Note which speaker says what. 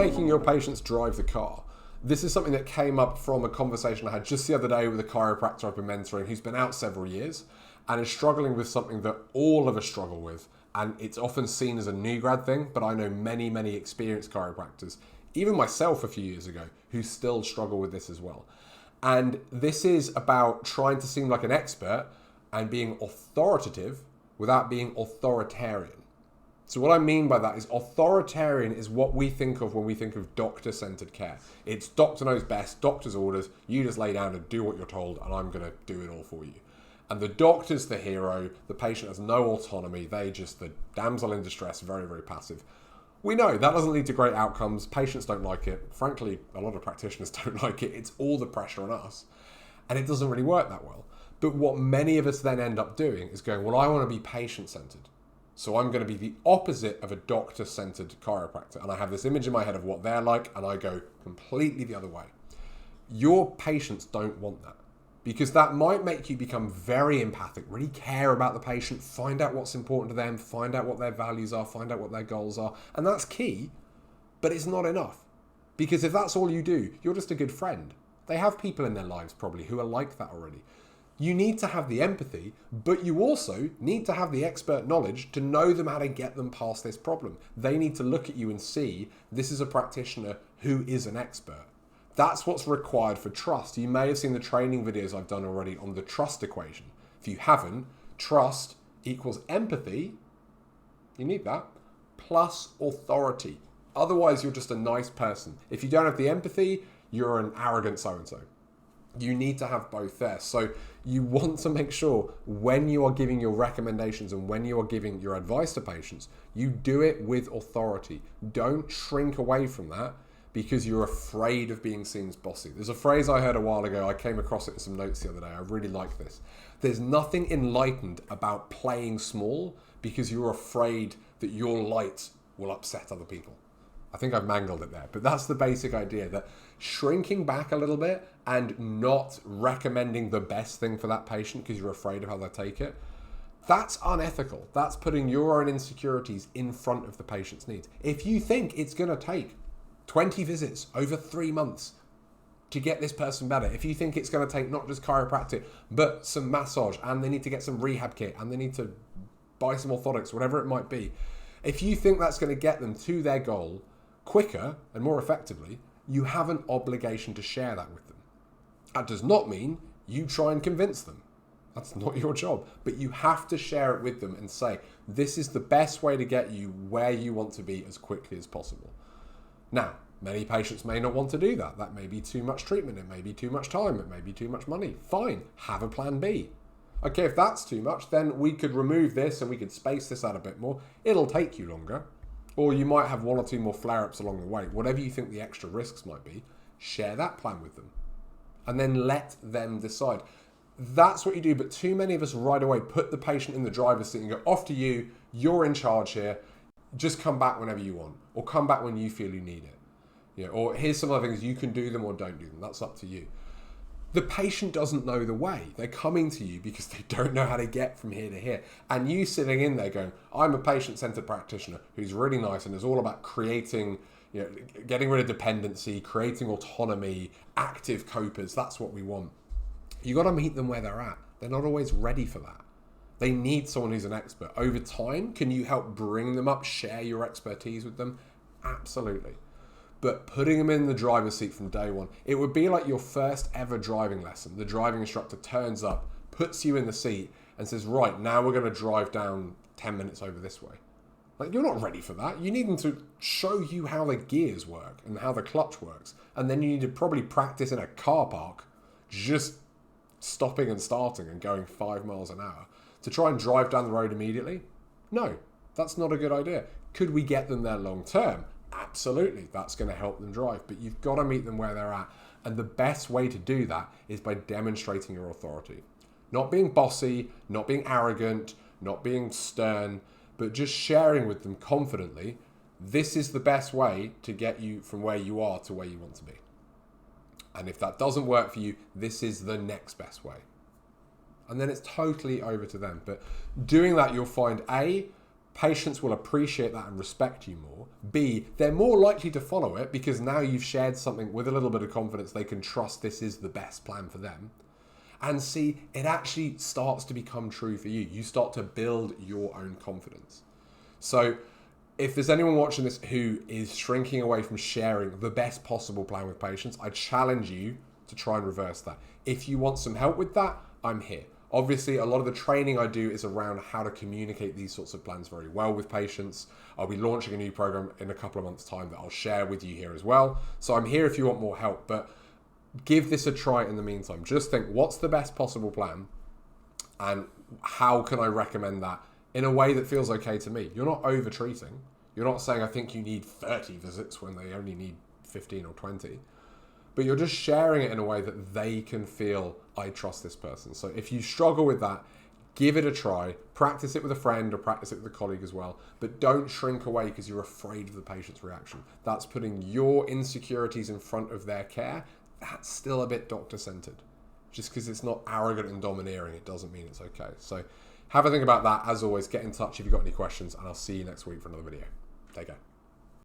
Speaker 1: making your patients drive the car? This is something that came up from a conversation I had just the other day with a chiropractor I've been mentoring who's been out several years and is struggling with something that all of us struggle with. And it's often seen as a new grad thing, but I know many, many experienced chiropractors, even myself a few years ago, who still struggle with this as well. And this is about trying to seem like an expert and being authoritative without being authoritarian. So what I mean by that is authoritarian is what we think of when we think of doctor-centered care. It's doctor knows best, doctor's orders, you just lay down and do what you're told and I'm going to do it all for you. And the doctor's the hero, the patient has no autonomy, they just the damsel in distress, very, very passive. We know that doesn't lead to great outcomes, patients don't like it, frankly a lot of practitioners don't like it, it's all the pressure on us. And it doesn't really work that well. But what many of us then end up doing is going, well, I want to be patient-centered. So I'm going to be the opposite of a doctor-centered chiropractor. And I have this image in my head of what they're like, and I go completely the other way. Your patients don't want that, because that might make you become very empathic, really care about the patient, find out what's important to them, find out what their values are, find out what their goals are. And that's key, but it's not enough. Because if that's all you do, you're just a good friend. They have people in their lives probably who are like that already. You need to have the empathy, but you also need to have the expert knowledge to know them how to get them past this problem. They need to look at you and see this is a practitioner who is an expert. That's what's required for trust. You may have seen the training videos I've done already on the trust equation. If you haven't, trust equals empathy, you need that, plus authority. Otherwise, you're just a nice person. If you don't have the empathy, you're an arrogant so-and-so. You need to have both there. So you want to make sure when you are giving your recommendations and when you are giving your advice to patients, you do it with authority. Don't shrink away from that because you're afraid of being seen as bossy. There's a phrase I heard a while ago. I came across it in some notes the other day. I really like this. There's nothing enlightened about playing small because you're afraid that your light will upset other people. I think I've mangled it there, but that's the basic idea, that shrinking back a little bit and not recommending the best thing for that patient because you're afraid of how they take it, that's unethical. That's putting your own insecurities in front of the patient's needs. If you think it's going to take 20 visits over 3 months to get this person better, if you think it's going to take not just chiropractic, but some massage, and they need to get some rehab kit, and they need to buy some orthotics, whatever it might be, if you think that's going to get them to their goal quicker and more effectively, you have an obligation to share that with them. That does not mean you try and convince them. That's not your job. But you have to share it with them and say, this is the best way to get you where you want to be as quickly as possible. Now, many patients may not want to do that. That may be too much treatment. It may be too much time. It may be too much money. Fine. Have a plan B. Okay, if that's too much, then we could remove this and we could space this out a bit more. It'll take you longer. Or you might have 1 or 2 more flare-ups along the way. Whatever you think the extra risks might be, share that plan with them. And then let them decide. That's what you do, but too many of us right away put the patient in the driver's seat and go, off to you, you're in charge here, just come back whenever you want, or come back when you feel you need it. You know, or here's some other things, you can do them or don't do them, that's up to you. The patient doesn't know the way. They're coming to you because they don't know how to get from here to here. And you sitting in there going, I'm a patient-centered practitioner who's really nice and is all about creating, you know, getting rid of dependency, creating autonomy, active copers. That's what we want. You got to meet them where they're at. They're not always ready for that. They need someone who's an expert. Over time, can you help bring them up, share your expertise with them? Absolutely. But putting them in the driver's seat from day one, it would be like your first ever driving lesson. The driving instructor turns up, puts you in the seat and says, right, now we're going to drive down 10 minutes over this way. Like, you're not ready for that. You need them to show you how the gears work and how the clutch works. And then you need to probably practice in a car park, just stopping and starting and going 5 miles an hour to try and drive down the road immediately. No, that's not a good idea. Could we get them there long term? Absolutely, that's going to help them drive, but you've got to meet them where they're at. And the best way to do that is by demonstrating your authority. Not being bossy, not being arrogant, not being stern, but just sharing with them confidently, this is the best way to get you from where you are to where you want to be. And if that doesn't work for you, this is the next best way. And then it's totally over to them. But doing that, you'll find patients will appreciate that and respect you more. B, they're more likely to follow it because now you've shared something with a little bit of confidence they can trust this is the best plan for them. And C, it actually starts to become true for you. You start to build your own confidence. So if there's anyone watching this who is shrinking away from sharing the best possible plan with patients, I challenge you to try and reverse that. If you want some help with that, I'm here. Obviously, a lot of the training I do is around how to communicate these sorts of plans very well with patients. I'll be launching a new program in a couple of months' time that I'll share with you here as well. So I'm here if you want more help, but give this a try in the meantime. Just think, what's the best possible plan and how can I recommend that in a way that feels okay to me? You're not over treating. You're not saying I think you need 30 visits when they only need 15 or 20. But you're just sharing it in a way that they can feel, I trust this person. So if you struggle with that, give it a try. Practice it with a friend or practice it with a colleague as well. But don't shrink away because you're afraid of the patient's reaction. That's putting your insecurities in front of their care. That's still a bit doctor-centered. Just because it's not arrogant and domineering, it doesn't mean it's okay. So have a think about that. As always, get in touch if you've got any questions, and I'll see you next week for another video. Take care.